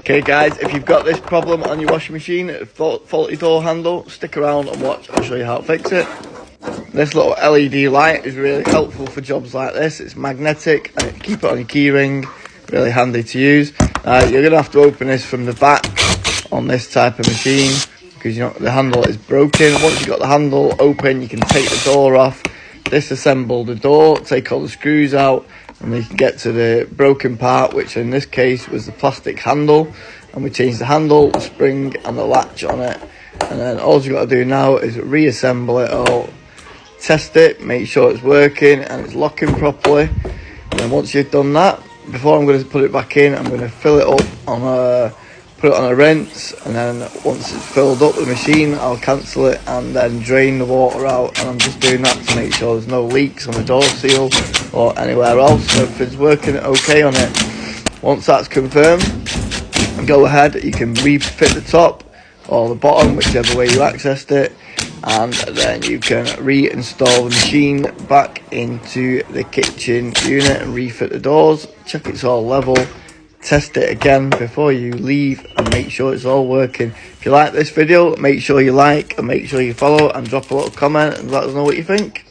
Okay guys, if you've got this problem on your washing machine, faulty door handle, stick around and watch. I'll show you how to fix it. This little LED light is really helpful for jobs like this. It's magnetic and if you keep it on your keyring, really handy to use. You're going to have to open this from the back on this type of machine because the handle is broken. Once you've got the handle open, you can take the door off, disassemble the door, take all the screws out, and we can get to the broken part, which in this case was the plastic handle, and we changed the handle, the spring and the latch on it. And then all you've got to do now is reassemble it all, test it, make sure it's working and it's locking properly. And then once you've done that, before I'm going to put it back in, I'm going to fill it up on put it on a rinse, and then once it's filled up with the machine, I'll cancel it and then drain the water out. And I'm just doing that to make sure there's no leaks on the door seal or anywhere else. So if it's working okay on it, once that's confirmed, go ahead, you can refit the top or the bottom, whichever way you accessed it, and then you can reinstall the machine back into the kitchen unit and refit the doors. Check it's all level, test it again before you leave and make sure it's all working. If you like this video, make sure you like and make sure you follow and drop a little comment and let us know what you think.